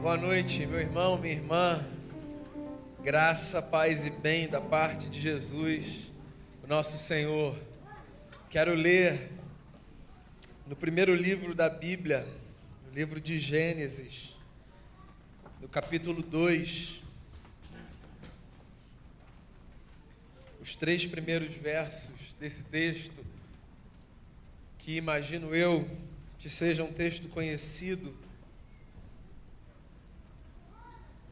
Boa noite, meu irmão, minha irmã. Graça, paz e bem da parte de Jesus, o nosso Senhor. Quero ler no primeiro livro da Bíblia, no livro de Gênesis, no capítulo 2, os 3 primeiros versos desse texto, que imagino eu que seja um texto conhecido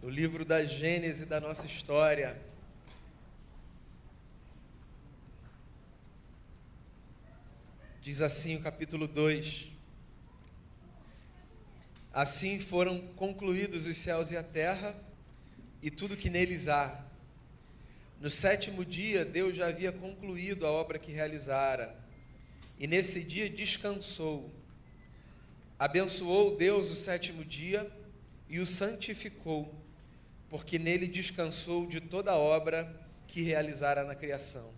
no livro da Gênese da nossa história. Diz assim o capítulo 2: Assim foram concluídos os céus e a terra, e tudo que neles há. No 7º dia, Deus já havia concluído a obra que realizara, e nesse dia descansou. Abençoou Deus o 7º dia e o santificou, porque nele descansou de toda a obra que realizara na criação.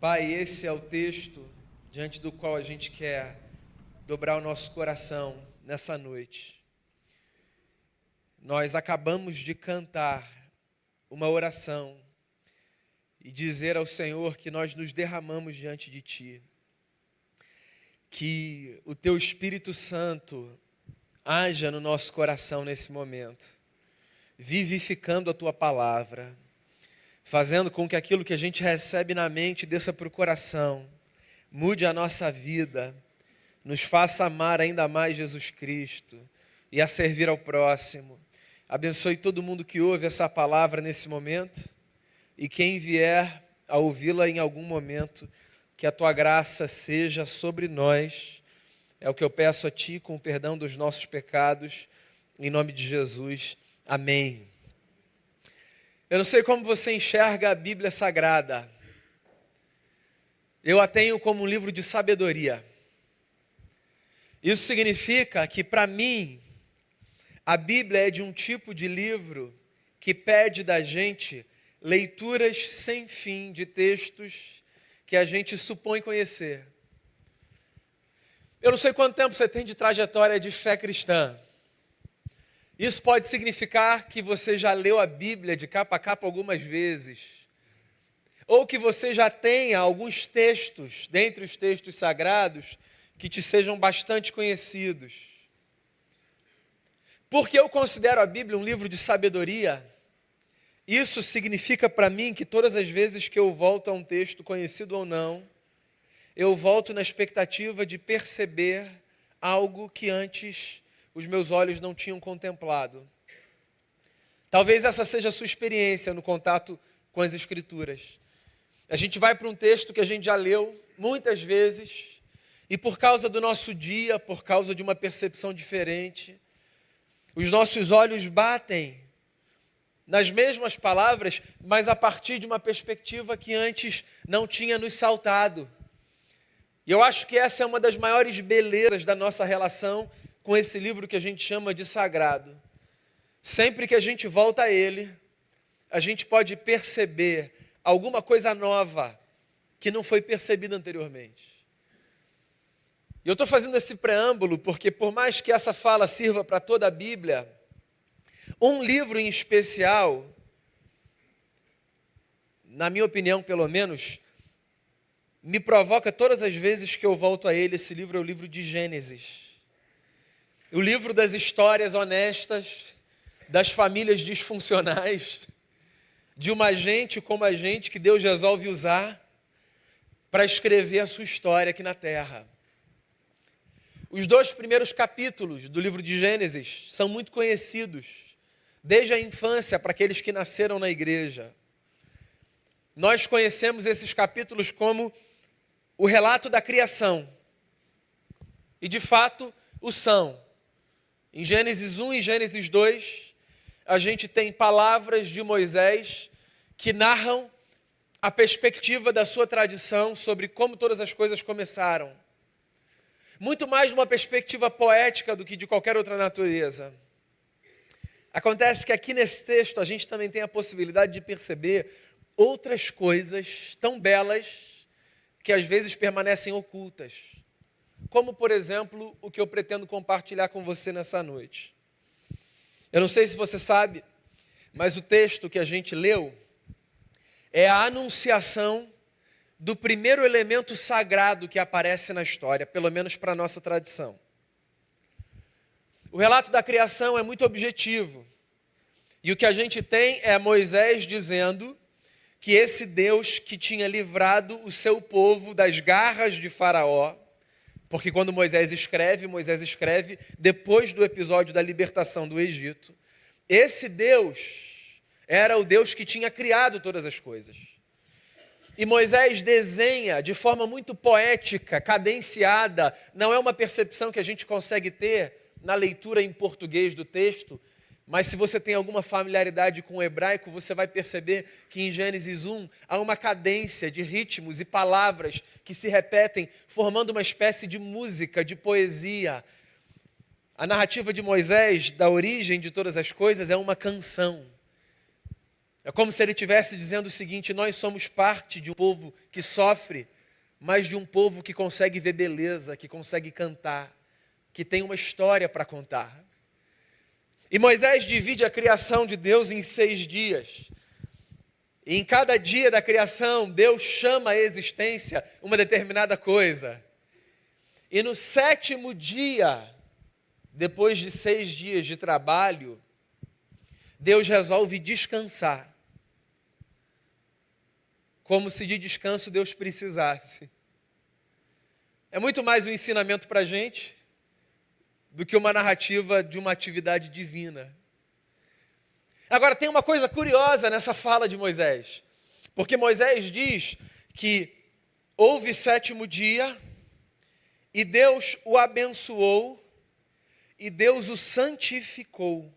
Pai, esse é o texto diante do qual a gente quer dobrar o nosso coração nessa noite. Nós acabamos de cantar uma oração e dizer ao Senhor que nós nos derramamos diante de Ti, que o Teu Espírito Santo haja no nosso coração nesse momento, vivificando a Tua palavra, fazendo com que aquilo que a gente recebe na mente desça para o coração, mude a nossa vida, nos faça amar ainda mais Jesus Cristo e a servir ao próximo. Abençoe todo mundo que ouve essa palavra nesse momento e quem vier a ouvi-la em algum momento, que a Tua graça seja sobre nós. É o que eu peço a Ti, com o perdão dos nossos pecados, em nome de Jesus. Amém. Eu não sei como você enxerga a Bíblia Sagrada. Eu a tenho como um livro de sabedoria. Isso significa que, para mim, a Bíblia é de um tipo de livro que pede da gente leituras sem fim de textos que a gente supõe conhecer. Eu não sei quanto tempo você tem de trajetória de fé cristã. Isso pode significar que você já leu a Bíblia de capa a capa algumas vezes, ou que você já tenha alguns textos, dentre os textos sagrados, que te sejam bastante conhecidos. Porque eu considero a Bíblia um livro de sabedoria, isso significa para mim que todas as vezes que eu volto a um texto, conhecido ou não, eu volto na expectativa de perceber algo que antes os meus olhos não tinham contemplado. Talvez essa seja a sua experiência no contato com as Escrituras. A gente vai para um texto que a gente já leu muitas vezes, e por causa do nosso dia, por causa de uma percepção diferente, os nossos olhos batem nas mesmas palavras, mas a partir de uma perspectiva que antes não tinha nos saltado. E eu acho que essa é uma das maiores belezas da nossa relação com esse livro que a gente chama de sagrado. Sempre que a gente volta a ele, a gente pode perceber alguma coisa nova que não foi percebida anteriormente. E eu estou fazendo esse preâmbulo porque, por mais que essa fala sirva para toda a Bíblia, um livro em especial, na minha opinião pelo menos, me provoca todas as vezes que eu volto a ele. Esse livro é o livro de Gênesis. O livro das histórias honestas, das famílias disfuncionais, de uma gente como a gente que Deus resolve usar para escrever a sua história aqui na terra. Os 2 primeiros capítulos do livro de Gênesis são muito conhecidos, desde a infância para aqueles que nasceram na igreja. Nós conhecemos esses capítulos como o relato da criação. E de fato o são. Em Gênesis 1 e Gênesis 2, a gente tem palavras de Moisés que narram a perspectiva da sua tradição sobre como todas as coisas começaram. Muito mais de uma perspectiva poética do que de qualquer outra natureza. Acontece que aqui nesse texto a gente também tem a possibilidade de perceber outras coisas tão belas que às vezes permanecem ocultas. Como, por exemplo, o que eu pretendo compartilhar com você nessa noite. Eu não sei se você sabe, mas o texto que a gente leu é a anunciação do primeiro elemento sagrado que aparece na história, pelo menos para a nossa tradição. O relato da criação é muito objetivo. E o que a gente tem é Moisés dizendo que esse Deus que tinha livrado o seu povo das garras de Faraó, porque quando Moisés escreve depois do episódio da libertação do Egito, esse Deus era o Deus que tinha criado todas as coisas. E Moisés desenha de forma muito poética, cadenciada, não é uma percepção que a gente consegue ter na leitura em português do texto, mas se você tem alguma familiaridade com o hebraico, você vai perceber que em Gênesis 1 há uma cadência de ritmos e palavras que se repetem, formando uma espécie de música, de poesia. A narrativa de Moisés, da origem de todas as coisas, é uma canção. É como se ele estivesse dizendo o seguinte: nós somos parte de um povo que sofre, mas de um povo que consegue ver beleza, que consegue cantar, que tem uma história para contar. E Moisés divide a criação de Deus em 6 dias. E em cada dia da criação, Deus chama à existência uma determinada coisa. E no 7º dia, depois de 6 dias de trabalho, Deus resolve descansar. Como se de descanso Deus precisasse. É muito mais um ensinamento para a gente do que uma narrativa de uma atividade divina. Agora, tem uma coisa curiosa nessa fala de Moisés, porque Moisés diz que houve 7º dia, e Deus o abençoou, e Deus o santificou.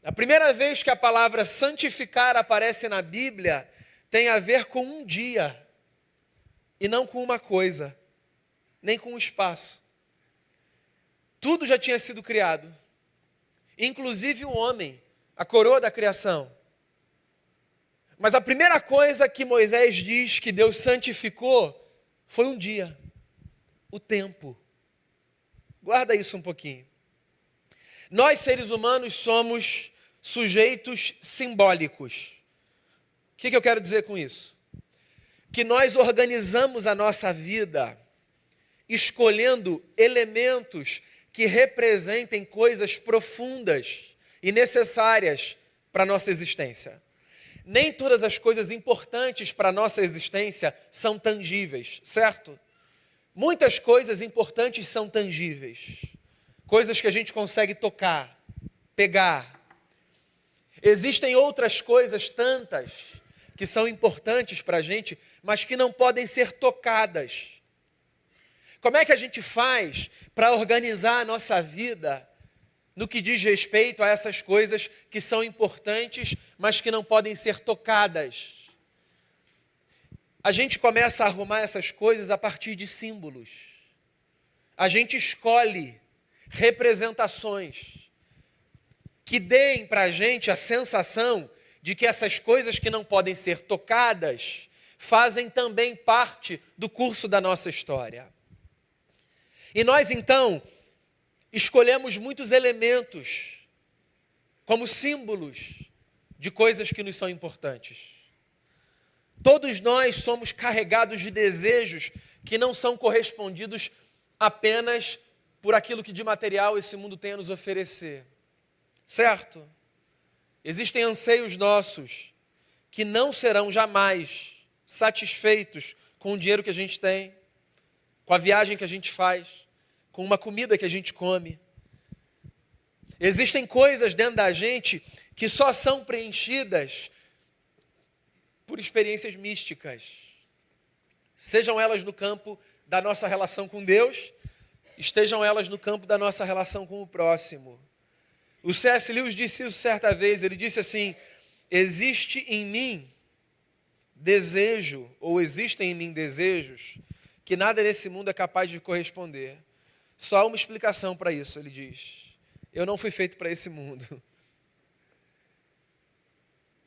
A primeira vez que a palavra santificar aparece na Bíblia, tem a ver com um dia, e não com uma coisa, nem com um espaço. Tudo já tinha sido criado, inclusive o homem, a coroa da criação. Mas a primeira coisa que Moisés diz que Deus santificou foi um dia, o tempo. Guarda isso um pouquinho. Nós, seres humanos, somos sujeitos simbólicos. O que eu quero dizer com isso? Que nós organizamos a nossa vida escolhendo elementos que representem coisas profundas e necessárias para a nossa existência. Nem todas as coisas importantes para a nossa existência são tangíveis, certo? Muitas coisas importantes são tangíveis. Coisas que a gente consegue tocar, pegar. Existem outras coisas tantas que são importantes para a gente, mas que não podem ser tocadas. Como é que a gente faz para organizar a nossa vida no que diz respeito a essas coisas que são importantes, mas que não podem ser tocadas? A gente começa a arrumar essas coisas a partir de símbolos. A gente escolhe representações que deem para a gente a sensação de que essas coisas que não podem ser tocadas fazem também parte do curso da nossa história. E nós, então, escolhemos muitos elementos como símbolos de coisas que nos são importantes. Todos nós somos carregados de desejos que não são correspondidos apenas por aquilo que de material esse mundo tem a nos oferecer. Certo? Existem anseios nossos que não serão jamais satisfeitos com o dinheiro que a gente tem, com a viagem que a gente faz, com uma comida que a gente come. Existem coisas dentro da gente que só são preenchidas por experiências místicas. Sejam elas no campo da nossa relação com Deus, estejam elas no campo da nossa relação com o próximo. O C.S. Lewis disse isso certa vez, ele disse assim: existe em mim desejo, ou existem em mim desejos, que nada nesse mundo é capaz de corresponder. Só há uma explicação para isso, ele diz: eu não fui feito para esse mundo.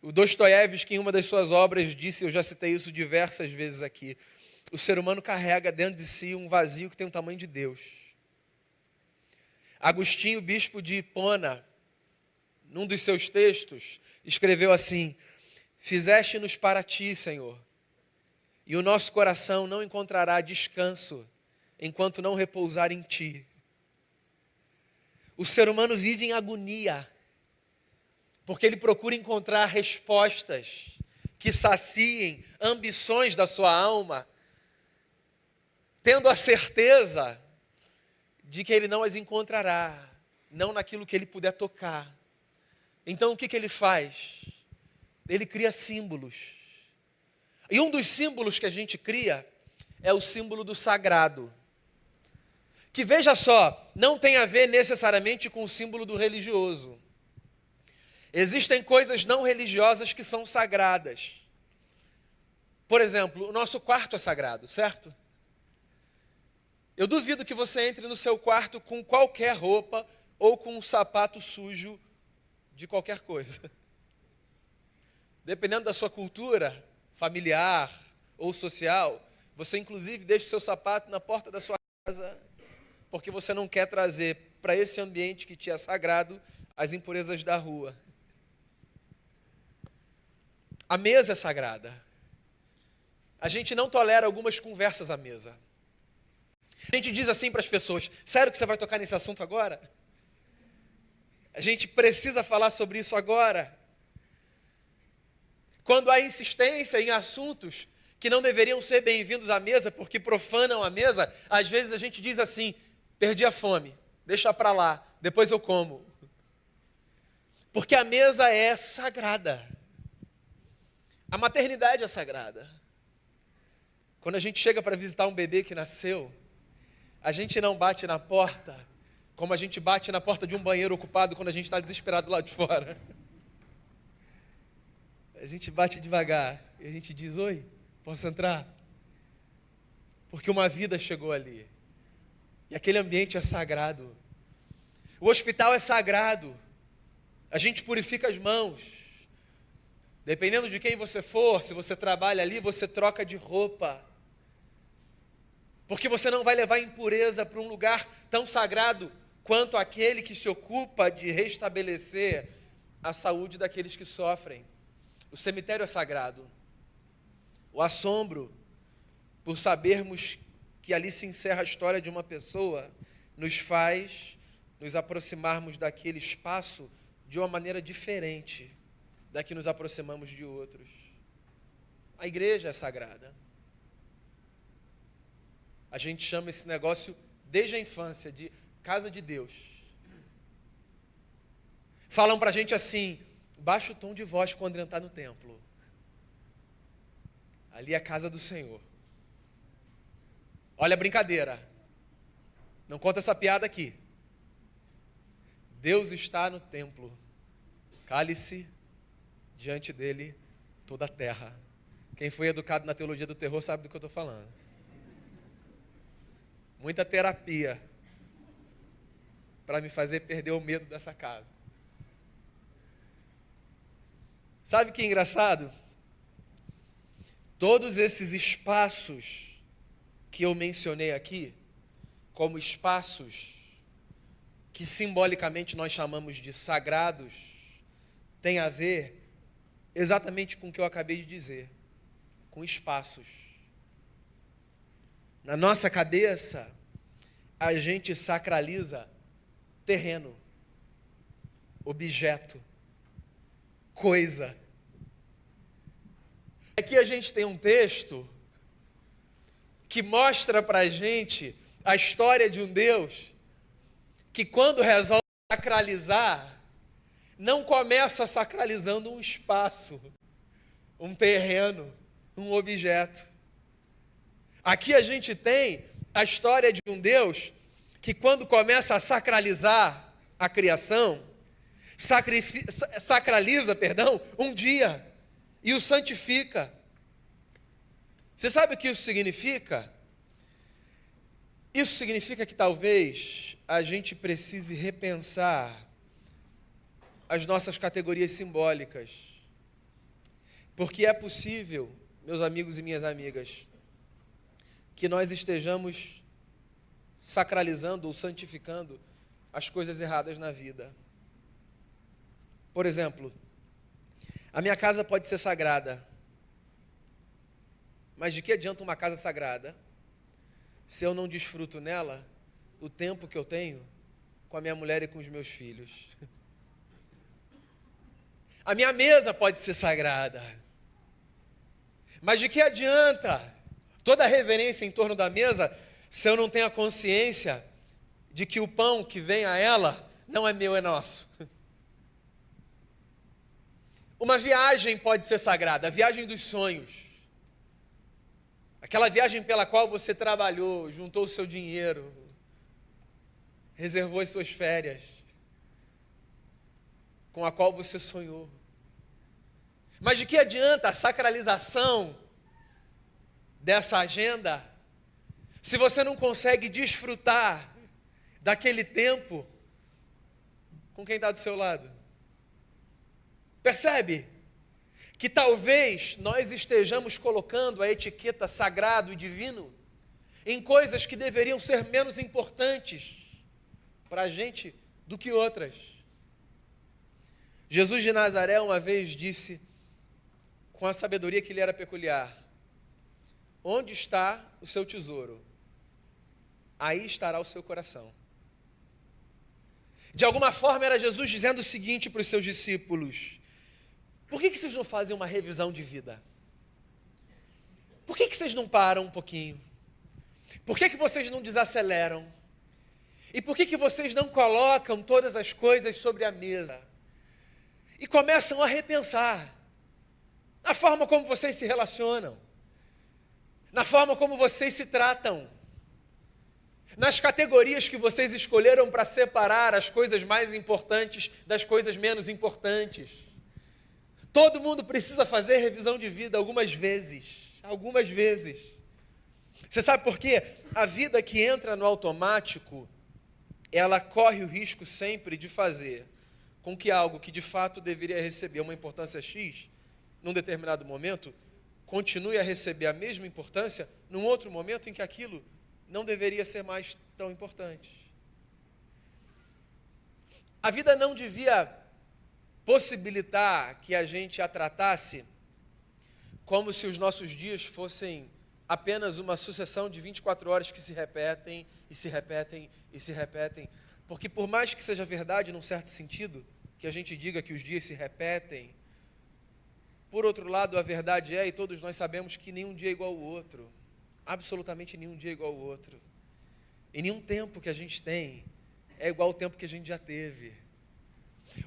O Dostoiévski, em uma das suas obras, disse, eu já citei isso diversas vezes aqui, o ser humano carrega dentro de si um vazio que tem o tamanho de Deus. Agostinho, bispo de Hipona, num dos seus textos, escreveu assim: fizeste-nos para ti, Senhor, e o nosso coração não encontrará descanso enquanto não repousar em ti. O ser humano vive em agonia, porque ele procura encontrar respostas que saciem ambições da sua alma, tendo a certeza de que ele não as encontrará, não naquilo que ele puder tocar. Então o que ele faz? Ele cria símbolos. E um dos símbolos que a gente cria é o símbolo do sagrado. Que, veja só, não tem a ver necessariamente com o símbolo do religioso. Existem coisas não religiosas que são sagradas. Por exemplo, o nosso quarto é sagrado, certo? Eu duvido que você entre no seu quarto com qualquer roupa ou com um sapato sujo de qualquer coisa. Dependendo da sua cultura familiar ou social, você inclusive deixa o seu sapato na porta da sua casa, porque você não quer trazer para esse ambiente que te é sagrado as impurezas da rua. A mesa é sagrada. A gente não tolera algumas conversas à mesa. A gente diz assim para as pessoas: sério que você vai tocar nesse assunto agora? A gente precisa falar sobre isso agora. Quando há insistência em assuntos que não deveriam ser bem-vindos à mesa, porque profanam a mesa, às vezes a gente diz assim: perdi a fome, deixa para lá, depois eu como. Porque a mesa é sagrada. A maternidade é sagrada. Quando a gente chega para visitar um bebê que nasceu, a gente não bate na porta como a gente bate na porta de um banheiro ocupado quando a gente está desesperado lá de fora. A gente bate devagar e a gente diz: oi, posso entrar? Porque uma vida chegou ali. E aquele ambiente é sagrado. O hospital é sagrado. A gente purifica as mãos. Dependendo de quem você for, se você trabalha ali, você troca de roupa. Porque você não vai levar impureza para um lugar tão sagrado quanto aquele que se ocupa de restabelecer a saúde daqueles que sofrem. O cemitério é sagrado. O assombro por sabermos que ali se encerra a história de uma pessoa nos faz nos aproximarmos daquele espaço de uma maneira diferente da que nos aproximamos de outros. A igreja é sagrada. A gente chama esse negócio desde a infância de casa de Deus. Falam para a gente assim: baixa o tom de voz quando entrar no templo. Ali é a casa do Senhor. Olha a brincadeira. Não conta essa piada aqui. Deus está no templo. Cale-se diante dele toda a terra. Quem foi educado na teologia do terror sabe do que eu estou falando. Muita terapia para me fazer perder o medo dessa casa. Sabe o que é engraçado? Todos esses espaços que eu mencionei aqui, como espaços que simbolicamente nós chamamos de sagrados, tem a ver exatamente com o que eu acabei de dizer, com espaços. Na nossa cabeça, a gente sacraliza terreno, objeto, coisa. Aqui a gente tem um texto que mostra para a gente a história de um Deus que, quando resolve sacralizar, não começa sacralizando um espaço, um terreno, um objeto. Aqui a gente tem a história de um Deus que, quando começa a sacralizar a criação, sacraliza um dia e o santifica. Você sabe o que isso significa? Isso significa que talvez a gente precise repensar as nossas categorias simbólicas. Porque é possível, meus amigos e minhas amigas, que nós estejamos sacralizando ou santificando as coisas erradas na vida. Por exemplo, a minha casa pode ser sagrada, mas de que adianta uma casa sagrada se eu não desfruto nela o tempo que eu tenho com a minha mulher e com os meus filhos? A minha mesa pode ser sagrada, mas de que adianta toda a reverência em torno da mesa se eu não tenho a consciência de que o pão que vem a ela não é meu, é nosso? Uma viagem pode ser sagrada, a viagem dos sonhos. Aquela viagem pela qual você trabalhou, juntou o seu dinheiro, reservou as suas férias, com a qual você sonhou. Mas de que adianta a sacralização dessa agenda se você não consegue desfrutar daquele tempo com quem está do seu lado? Percebe que talvez nós estejamos colocando a etiqueta sagrado e divino em coisas que deveriam ser menos importantes para a gente do que outras. Jesus de Nazaré uma vez disse, com a sabedoria que lhe era peculiar: onde está o seu tesouro, aí estará o seu coração. De alguma forma era Jesus dizendo o seguinte para os seus discípulos: por que vocês não fazem uma revisão de vida? Por que vocês não param um pouquinho? Por que vocês não desaceleram? E por que vocês não colocam todas as coisas sobre a mesa? E começam a repensar na forma como vocês se relacionam, na forma como vocês se tratam, nas categorias que vocês escolheram para separar as coisas mais importantes das coisas menos importantes. Todo mundo precisa fazer revisão de vida algumas vezes. Você sabe por quê? A vida que entra no automático, ela corre o risco sempre de fazer com que algo que de fato deveria receber uma importância X, num determinado momento, continue a receber a mesma importância num outro momento em que aquilo não deveria ser mais tão importante. A vida não devia possibilitar que a gente a tratasse como se os nossos dias fossem apenas uma sucessão de 24 horas que se repetem, e se repetem, e se repetem. Porque por mais que seja verdade, num certo sentido, que a gente diga que os dias se repetem, por outro lado, a verdade é, e todos nós sabemos, que nenhum dia é igual ao outro. Absolutamente nenhum dia é igual ao outro. E nenhum tempo que a gente tem é igual ao tempo que a gente já teve.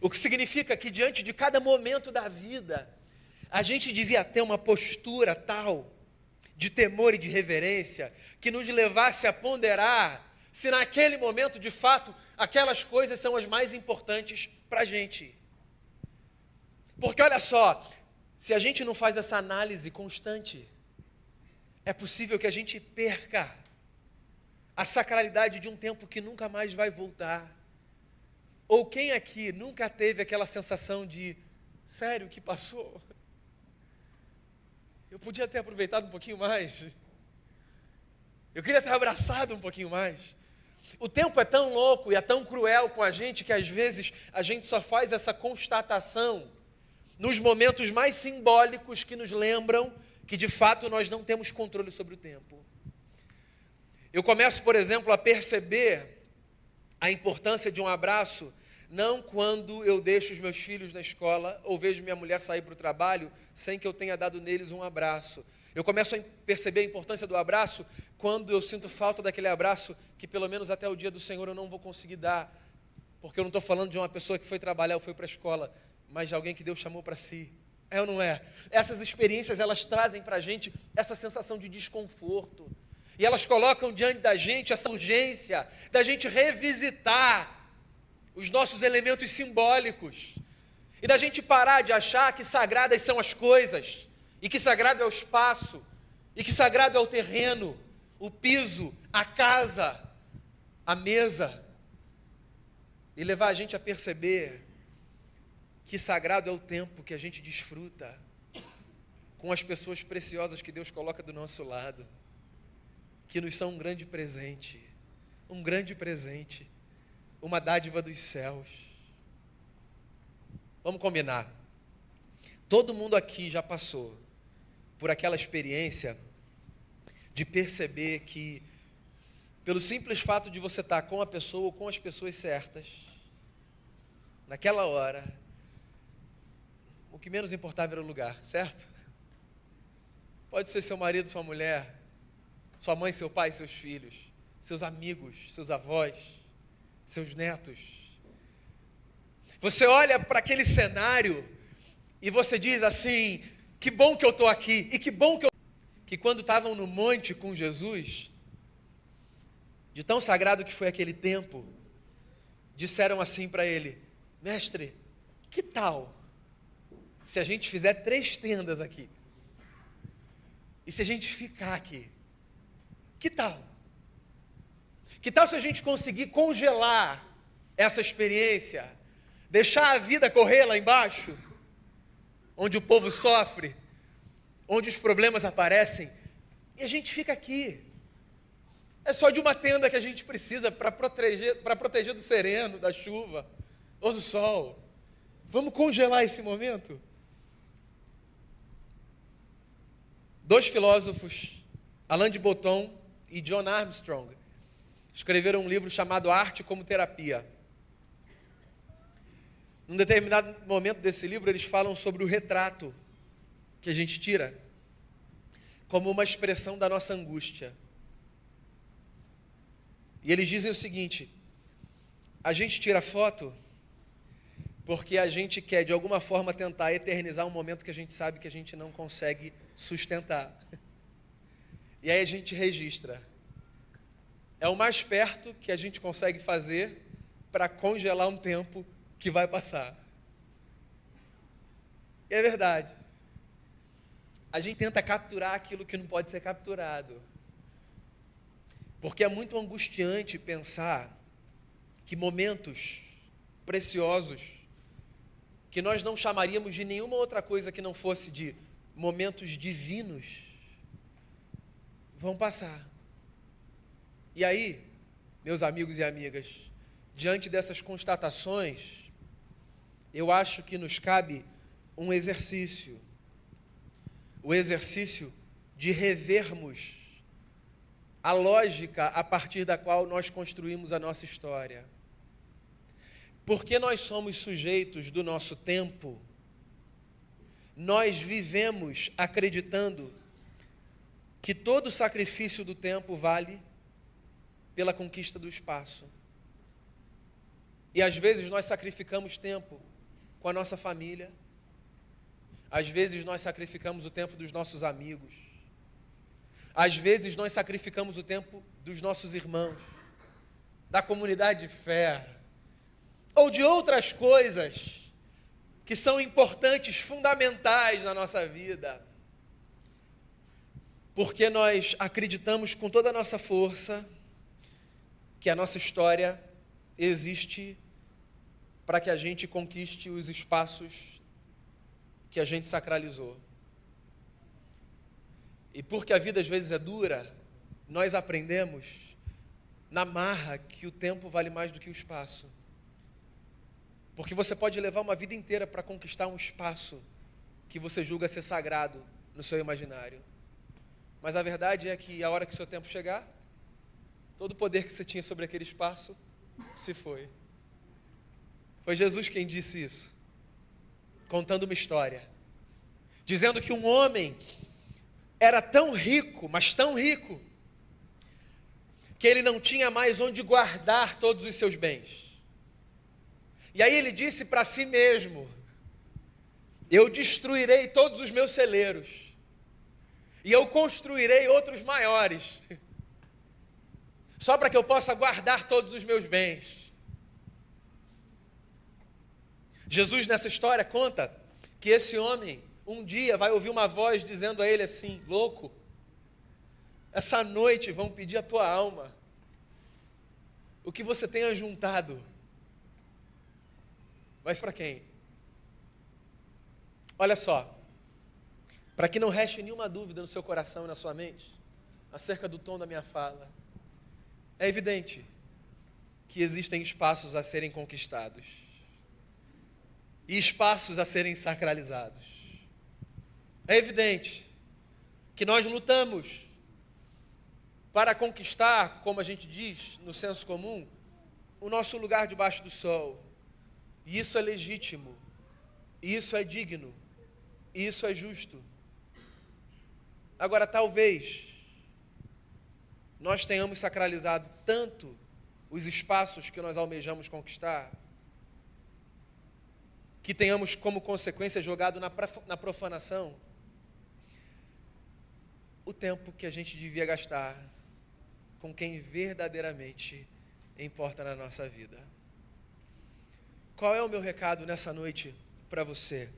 O que significa que diante de cada momento da vida, a gente devia ter uma postura tal de temor e de reverência que nos levasse a ponderar se naquele momento, de fato, aquelas coisas são as mais importantes para a gente. Porque olha só, se a gente não faz essa análise constante, é possível que a gente perca a sacralidade de um tempo que nunca mais vai voltar. Ou quem aqui nunca teve aquela sensação de, sério, que passou? Eu podia ter aproveitado um pouquinho mais. Eu queria ter abraçado um pouquinho mais. O tempo é tão louco e é tão cruel com a gente que às vezes a gente só faz essa constatação nos momentos mais simbólicos que nos lembram que de fato nós não temos controle sobre o tempo. Eu começo, por exemplo, a perceber a importância de um abraço não quando eu deixo os meus filhos na escola ou vejo minha mulher sair para o trabalho sem que eu tenha dado neles um abraço. Eu começo a perceber a importância do abraço quando eu sinto falta daquele abraço que pelo menos até o dia do Senhor eu não vou conseguir dar, porque eu não estou falando de uma pessoa que foi trabalhar ou foi para a escola, mas de alguém que Deus chamou para si. É ou não é? Essas experiências, elas trazem para a gente essa sensação de desconforto. E elas colocam diante da gente essa urgência da gente revisitar os nossos elementos simbólicos. E da gente parar de achar que sagradas são as coisas, e que sagrado é o espaço, e que sagrado é o terreno, o piso, a casa, a mesa. E levar a gente a perceber que sagrado é o tempo que a gente desfruta com as pessoas preciosas que Deus coloca do nosso lado, que nos são um grande presente, uma dádiva dos céus. Vamos combinar. Todo mundo aqui já passou por aquela experiência de perceber que, pelo simples fato de você estar com a pessoa ou com as pessoas certas, naquela hora, o que menos importava era o lugar, certo? Pode ser seu marido, sua mulher, sua mãe, seu pai, seus filhos, seus amigos, seus avós, seus netos. Você olha para aquele cenário e você diz assim: que bom que eu estou aqui, e que bom que quando estavam no monte com Jesus, de tão sagrado que foi aquele tempo, disseram assim para ele: mestre, que tal se a gente fizer 3 tendas aqui? E se a gente ficar aqui? Que tal? Que tal se a gente conseguir congelar essa experiência, deixar a vida correr lá embaixo, onde o povo sofre, onde os problemas aparecem, e a gente fica aqui? É só de uma tenda que a gente precisa para proteger do sereno, da chuva ou do sol. Vamos congelar esse momento? 2 filósofos, Alain de Botton e John Armstrong, escreveram um livro chamado Arte como Terapia. Num determinado momento desse livro, eles falam sobre o retrato que a gente tira como uma expressão da nossa angústia. E eles dizem o seguinte: a gente tira foto porque a gente quer, de alguma forma, tentar eternizar um momento que a gente sabe que a gente não consegue sustentar. E aí a gente registra. É o mais perto que a gente consegue fazer para congelar um tempo que vai passar. E é verdade. A gente tenta capturar aquilo que não pode ser capturado. Porque é muito angustiante pensar que momentos preciosos, que nós não chamaríamos de nenhuma outra coisa que não fosse de momentos divinos, vão passar. E aí, meus amigos e amigas, diante dessas constatações, eu acho que nos cabe um exercício. O exercício de revermos a lógica a partir da qual nós construímos a nossa história. Porque nós somos sujeitos do nosso tempo, nós vivemos acreditando que todo sacrifício do tempo vale pela conquista do espaço. E às vezes nós sacrificamos tempo com a nossa família, às vezes nós sacrificamos o tempo dos nossos amigos, às vezes nós sacrificamos o tempo dos nossos irmãos, da comunidade de fé, ou de outras coisas que são importantes, fundamentais na nossa vida, porque nós acreditamos com toda a nossa força que a nossa história existe para que a gente conquiste os espaços que a gente sacralizou. E porque a vida às vezes é dura, nós aprendemos na marra que o tempo vale mais do que o espaço. Porque você pode levar uma vida inteira para conquistar um espaço que você julga ser sagrado no seu imaginário. Mas a verdade é que a hora que o seu tempo chegar, todo o poder que você tinha sobre aquele espaço se foi. Foi Jesus quem disse isso, contando uma história, dizendo que um homem era tão rico, mas tão rico, que ele não tinha mais onde guardar todos os seus bens. E aí ele disse para si mesmo: eu destruirei todos os meus celeiros, e eu construirei outros maiores, só para que eu possa guardar todos os meus bens. Jesus, nessa história, conta que esse homem, um dia, vai ouvir uma voz dizendo a ele assim: louco, essa noite vão pedir a tua alma. O que você tenha juntado vai ser para quem? Olha só, para que não reste nenhuma dúvida no seu coração e na sua mente acerca do tom da minha fala, é evidente que existem espaços a serem conquistados e espaços a serem sacralizados. É evidente que nós lutamos para conquistar, como a gente diz no senso comum, o nosso lugar debaixo do sol. E isso é legítimo, e isso é digno, e isso é justo. Agora, talvez nós tenhamos sacralizado tanto os espaços que nós almejamos conquistar, que tenhamos como consequência jogado na profanação o tempo que a gente devia gastar com quem verdadeiramente importa na nossa vida. Qual é o meu recado nessa noite para você?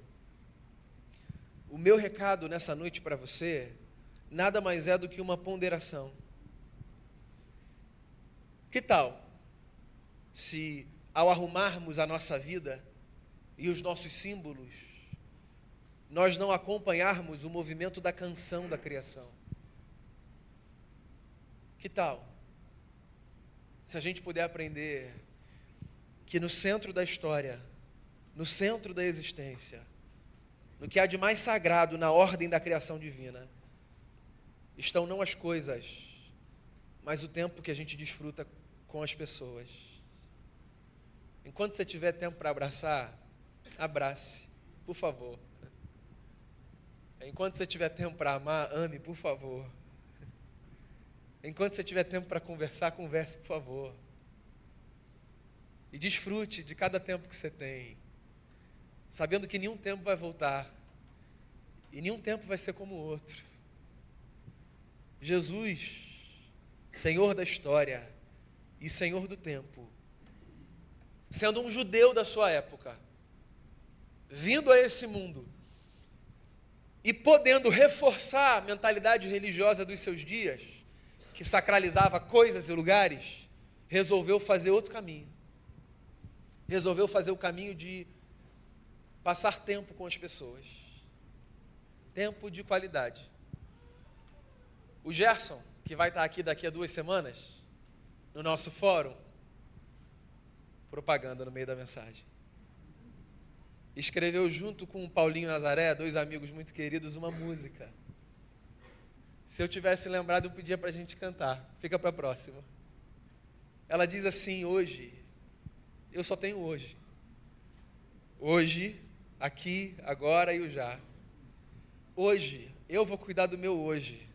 O meu recado nessa noite para você nada mais é do que uma ponderação. Que tal se, ao arrumarmos a nossa vida e os nossos símbolos, nós não acompanharmos o movimento da canção da criação? Que tal se a gente puder aprender que no centro da história, no centro da existência, no que há de mais sagrado na ordem da criação divina, estão não as coisas, mas o tempo que a gente desfruta com as pessoas. Enquanto você tiver tempo para abraçar, abrace, por favor. Enquanto você tiver tempo para amar, ame, por favor. Enquanto você tiver tempo para conversar, converse, por favor. E desfrute de cada tempo que você tem, sabendo que nenhum tempo vai voltar, e nenhum tempo vai ser como o outro. Jesus, Senhor da história e Senhor do tempo, sendo um judeu da sua época, vindo a esse mundo e podendo reforçar a mentalidade religiosa dos seus dias, que sacralizava coisas e lugares, resolveu fazer outro caminho. Resolveu fazer o caminho de passar tempo com as pessoas. Tempo de qualidade. O Gerson, que vai estar aqui daqui a 2 semanas, no nosso fórum, propaganda no meio da mensagem, escreveu junto com o Paulinho Nazaré, 2 amigos muito queridos, uma música. Se eu tivesse lembrado, eu pedia para a gente cantar. Fica para a próxima. Ela diz assim: hoje, eu só tenho hoje. Hoje, aqui, agora e o já. Hoje, eu vou cuidar do meu hoje,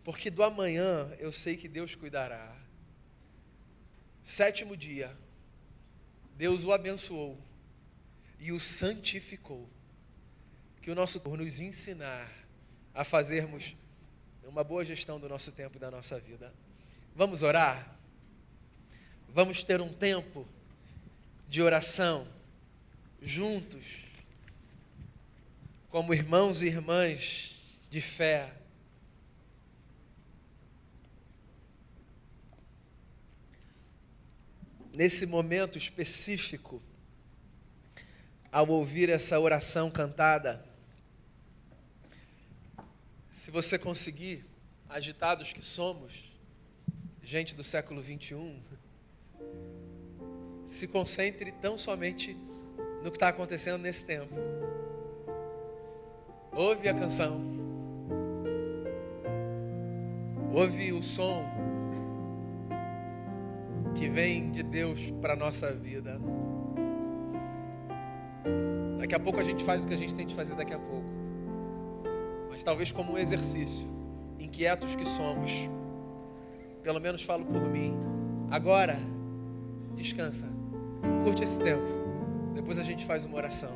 porque do amanhã eu sei que Deus cuidará. 7º dia, Deus o abençoou e o santificou. Que o nosso por nos ensinar a fazermos uma boa gestão do nosso tempo e da nossa vida. Vamos orar? Vamos ter um tempo de oração juntos, como irmãos e irmãs de fé. Nesse momento específico, ao ouvir essa oração cantada, se você conseguir, agitados que somos, gente do século 21, se concentre tão somente no que está acontecendo nesse tempo. Ouve a canção, ouve o som que vem de Deus para a nossa vida. Daqui a pouco a gente faz o que a gente tem de fazer daqui a pouco. Mas talvez como um exercício, inquietos que somos, pelo menos falo por mim, agora, descansa, curte esse tempo, depois a gente faz uma oração.